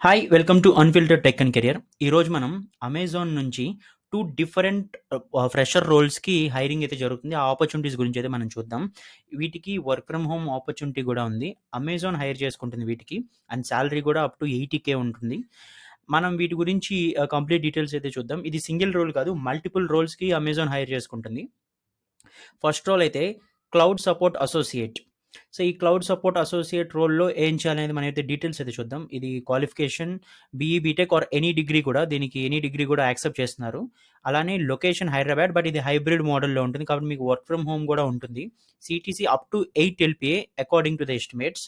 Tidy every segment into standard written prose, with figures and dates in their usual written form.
Hi! Welcome to unfiltered tech and career. ఈరోజు మనం Amazon నుంచి 2 డిఫరెంట్ ఫ్రెషర్ రోల్స్‌కి హైరింగ్ అయితే జరుగుతుంది. ఆ ఆపర్చునిటీస్ గురించి అయితే మనం చూద్దాం. వీటికి వర్క్ ఫ్రమ్ హోమ్ ఆపర్చునిటీ గూడా ఉంది. అమెజాన్ హైర్ చేసుకుంటుంది వీటికి. అండ్ సాలరీ గూడా అప్ టు 80,000 ఉంటుంది. మనం వీటి గురించి కంప్లీట్ డీటెయిల్స్ అయితే చూద్దాం. ఇది సింగిల్ రోల్ కాదు. మల్టిపుల్ రోల్స్‌కి అమెజాన్ హైర్ చేసుకుంటుంది. ఫస్ట్ రోల్ అయితే క్లౌడ్ సపోర్ట్ అసోసియేట్. సో, ఈ క్లౌడ్ సపోర్ట్ అసోసియేట్ రోల్‌లో ఏం చేయాలనేది మనమైతే డీటెయిల్స్ అయితే చూద్దాం. ఇది qualification BE, BTech or any degree కూడా దీనికి ఎనీ డిగ్రీ కూడా యాక్సెప్ట్ చేస్తున్నారు. అలానే లొకేషన్ హైదరాబాద్. బట్ ఇది హైబ్రిడ్ మోడల్‌లో ఉంటుంది. కాబట్టి మీకు వర్క్ ఫ్రమ్ హోమ్ కూడా ఉంటుంది. CTC up to 8 LPA according to the estimates.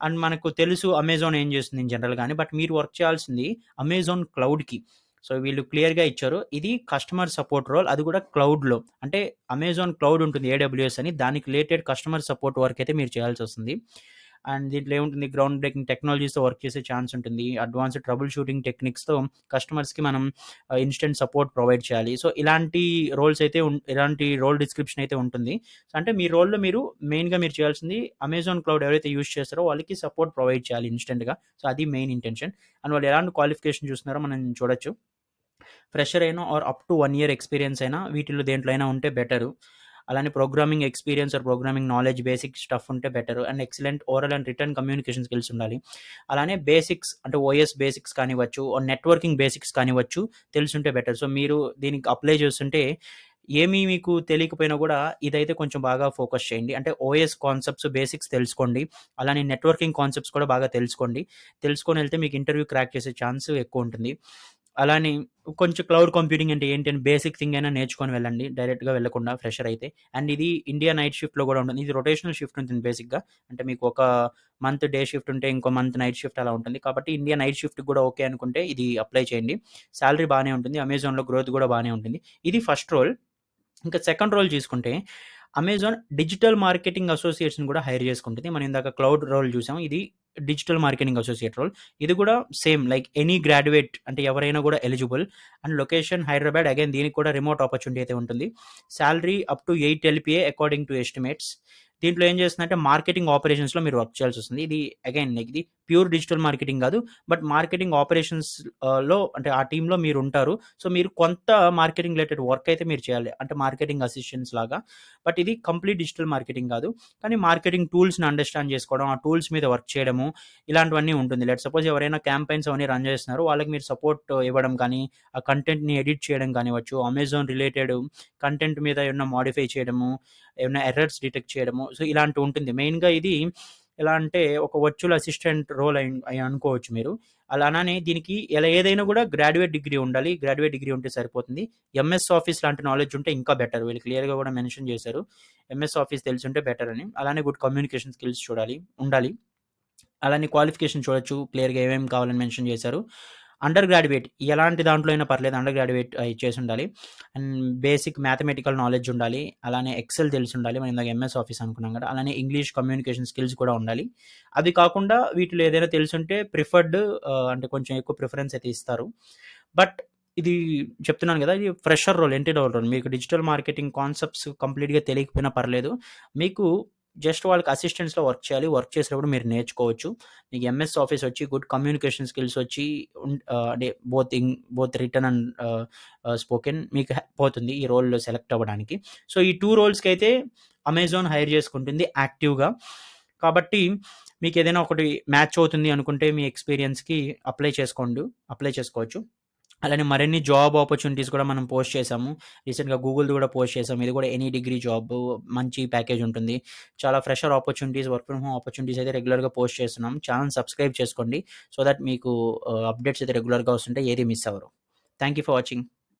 And మనకు తెలుసు అమెజాన్ ఏం చేస్తుంది ఇన్ జనరల్ గాని. బట్ మీరు వర్క్ చేయాల్సింది అమెజాన్ క్లౌడ్‌కి. సో, వీళ్ళు క్లియర్‌గా ఇచ్చారు. ఇది కస్టమర్ సపోర్ట్ రోల్. అది కూడా క్లౌడ్‌లో. అంటే అమెజాన్ క్లౌడ్ ఉంటుంది ఏడబ్ల్యూఎస్ అని. దానికి రిలేటెడ్ కస్టమర్ సపోర్ట్ వర్క్ అయితే మీరు చేయాల్సొస్తుంది. అండ్ దీంట్లో ఏముంటుంది గ్రౌండ్ బ్రేకింగ్ టెక్నాలజీస్‌తో వర్క్ చేసే ఛాన్స్ ఉంటుంది. అడ్వాన్స్డ్ ట్రబుల్ షూటింగ్ టెక్నిక్స్‌తో కస్టమర్స్‌కి మనం ఇన్‌స్టంట్ సపోర్ట్ ప్రొవైడ్ చేయాలి. సో, ఇలాంటి రోల్స్ అయితే ఇలాంటి రోల్ డిస్క్రిప్షన్ అయితే ఉంటుంది. సో, అంటే మీ రోల్‌లో మీరు మెయిన్‌గా మీరు చేయాల్సింది అమెజాన్ క్లౌడ్ ఎవరైతే యూజ్ చేస్తారో వాళ్ళకి సపోర్ట్ ప్రొవైడ్ చేయాలి ఇన్‌స్టంట్‌గా. సో, అది మెయిన్ ఇంటెన్షన్. అండ్ వాళ్ళు ఎలాంటి క్వాలిఫికేషన్ చూస్తున్నారో మనం చూడొచ్చు. ఫ్రెషర్ అయినా or up to 1 year experience అయినా వీటిల్లో దేంట్లో అయినా ఉంటే బెటరు. అలానే programming experience or programming knowledge basic stuff ఉంటే better. And excellent oral and written communication skills ఉండాలి. అలానే బేసిక్స్ అంటే ఓఎస్ బేసిక్స్ కానివ్వచ్చు, నెట్వర్కింగ్ బేసిక్స్ కానివ్వచ్చు తెలిసుంటే బెటర్. సో, మీరు దీనికి అప్లై చేస్తుంటే ఏమీ మీకు తెలియకపోయినా కూడా ఇదైతే కొంచెం బాగా ఫోకస్ చేయండి. అంటే ఓఎస్ కాన్సెప్ట్స్ బేసిక్స్ తెలుసుకోండి. అలానే నెట్వర్కింగ్ కాన్సెప్ట్స్ కూడా బాగా తెలుసుకోండి. తెలుసుకొని వెళ్తే మీకు ఇంటర్వ్యూ క్రాక్ చేసే ఛాన్స్ ఎక్కువుంటుంది. అలానే కొంచెం క్లౌడ్ కంప్యూటింగ్ అంటే ఏంటి అని బేసిక్ థింగ్ అయినా నేర్చుకొని వెళ్ళండి. డైరెక్ట్‌గా వెళ్ళకుండా ఫ్రెషర్ అయితే. అండ్ ఇది ఇండియా నైట్ షిఫ్ట్‌లో కూడా ఉంటుంది. ఇది రొటేషనల్ షిఫ్ట్ ఉంటుంది బేసిక్‌గా. అంటే మీకు ఒక మంత్ డే షిఫ్ట్ ఉంటే ఇంకో మంత్ నైట్ షిఫ్ట్ అలా ఉంటుంది. కాబట్టి ఇండియా నైట్ షిఫ్ట్‌కి కూడా ఓకే అనుకుంటే ఇది అప్లై చేయండి. సాలరీ బానే ఉంటుంది. అమెజాన్‌లో గ్రోత్ కూడా బానే ఉంటుంది. ఇది ఫస్ట్ రోల్. ఇంకా సెకండ్ రోల్ చూసుకుంటే అమెజాన్ డిజిటల్ మార్కెటింగ్ అసోసియేట్స్‌ని కూడా హైర్ చేసుకుంటుంది. మనం ఇందాక క్లౌడ్ రోల్ చూసాం. ఇది డిజిటల్ మార్కెటింగ్ అసోసియేట్ రోల్. ఇది కూడా సేమ్ లైక్ ఎనీ గ్రాడ్యుయేట్ అంటే ఎవరైనా కూడా eligible. And location Hyderabad. Again దీనికి కూడా రిమోట్ ఆపర్చునిటీ అయితే ఉంటుంది. Salary up to 8 LPA according to estimates. దీంట్లో ఏం చేస్తుందంటే మార్కెటింగ్ ఆపరేషన్స్‌లో మీరు వర్క్ చేయాల్సొస్తుంది. ఇది అగైన్ ఇది ప్యూర్ డిజిటల్ మార్కెటింగ్ కాదు. బట్ మార్కెటింగ్ ఆపరేషన్స్ లో అంటే ఆ టీమ్‌లో మీరుంటారు. సో, మీరు కొంత మార్కెటింగ్ రిలేటెడ్ వర్క్ అయితే మీరు చేయాలి. అంటే మార్కెటింగ్ అసిస్టెంట్స్ లాగా. బట్ ఇది కంప్లీట్ డిజిటల్ మార్కెటింగ్ కాదు. కానీ మార్కెటింగ్ టూల్స్‌ని అండర్‌స్టాండ్ చేసుకోవడం, ఆ టూల్స్ మీద వర్క్ చేయడము ఇలాంటివన్నీ ఉంటుంది. లెట్స్ సపోజ్ ఎవరైనా క్యాంపెయిన్స్ అవన్నీ రన్ చేస్తున్నారు. వాళ్ళకి మీరు సపోర్ట్ ఇవ్వడం కానీ, ఆ కంటెంట్‌ని ఎడిట్ చేయడం కానివ్వచ్చు, అమెజాన్ రిలేటెడ్ కంటెంట్ మీద ఏమన్నా మోడిఫై చేయడము, ఏమన్నా ఎర్రర్స్ డిటెక్ట్ చేయడము. సో, ఇలాంటివి ఉంటుంది. మెయిన్‌గా ఇది ఎలా అంటే ఒక వర్చువల్ అసిస్టెంట్ రోల్ అయి అనుకోవచ్చు మీరు. అలానే దీనికి ఏదైనా కూడా గ్రాడ్యుయేట్ డిగ్రీ ఉండాలి. గ్రాడ్యుయేట్ డిగ్రీ ఉంటే సరిపోతుంది. ఎంఎస్ ఆఫీస్ లాంటి నాలెడ్జ్ ఉంటే ఇంకా బెటర్. వీళ్ళు క్లియర్‌గా కూడా మెన్షన్ చేశారు. ఎంఎస్ ఆఫీస్ తెలిసుంటే బెటర్ అని. అలానే గుడ్ కమ్యూనికేషన్ స్కిల్స్ ఉండాలి. అలానే క్వాలిఫికేషన్ చూడొచ్చు. క్లియర్‌గా ఏమేమి కావాలని మెన్షన్ చేశారు. అండర్ గ్రాడ్యుయేట్ ఎలాంటి దాంట్లో అయినా పర్లేదు. అండర్ గ్రాడ్యుయేట్ చేసుండాలి. అండ్ బేసిక్ మ్యాథమెటికల్ నాలెడ్జ్ ఉండాలి. అలానే ఎక్సెల్ తెలిసుండాలి. మనం ఇందాక ఎంఎస్ ఆఫీస్ అనుకున్నాం కదా! అలానే ఇంగ్లీష్ కమ్యూనికేషన్ స్కిల్స్ కూడా ఉండాలి. అది కాకుండా వీటిలో ఏదైనా తెలిసుంటే ప్రిఫర్డ్ అంటే కొంచెం ఎక్కువ ప్రిఫరెన్స్ అయితే ఇస్తారు. బట్ ఇది చెప్తున్నాను కదా! ఇది fresher role, entry level role. మీకు డిజిటల్ మార్కెటింగ్ కాన్సెప్ట్స్ కంప్లీట్‌గా తెలియకపోయినా పర్లేదు. మీకు జస్ట్ వాళ్ళకి అసిస్టెంట్స్‌లో వర్క్ చేయాలి. వర్క్ చేసేటప్పుడు మీరు నేర్చుకోవచ్చు. మీకు ఎంఎస్ ఆఫీస్ వచ్చి, గుడ్ కమ్యూనికేషన్ స్కిల్స్ వచ్చి అంటే బోత్ రిటన్ అండ్ స్పోకెన్ మీకు హెల్ప్ అవుతుంది ఈ రోల్‌లో సెలెక్ట్ అవ్వడానికి. సో, ఈ 2 రోల్స్‌కైతే అమెజాన్ హైర్ చేసుకుంటుంది యాక్టివ్‌గా. కాబట్టి మీకేదైనా ఒకటి మ్యాచ్ అవుతుంది అనుకుంటే మీ ఎక్స్‌పీరియన్స్‌కి అప్లై చేసుకోవచ్చు. అలానే మరిన్ని జాబ్ ఆపర్చునిటీస్ కూడా మనం పోస్ట్ చేసాము. రీసెంట్‌గా గూగుల్‌ది కూడా పోస్ట్ చేసాము. ఇది కూడా ఎనీ డిగ్రీ జాబు మంచి ప్యాకేజ్ ఉంటుంది. చాలా fresher opportunities, work from home opportunities అయితే రెగ్యులర్‌గా పోస్ట్ చేస్తున్నాం. ఛానెల్ సబ్స్క్రైబ్ చేసుకోండి. సో దట్ మీకు అప్డేట్స్ అయితే రెగ్యులర్‌గా వస్తుంటాయి. ఏది మిస్ అవ్వరు. Thank you for watching.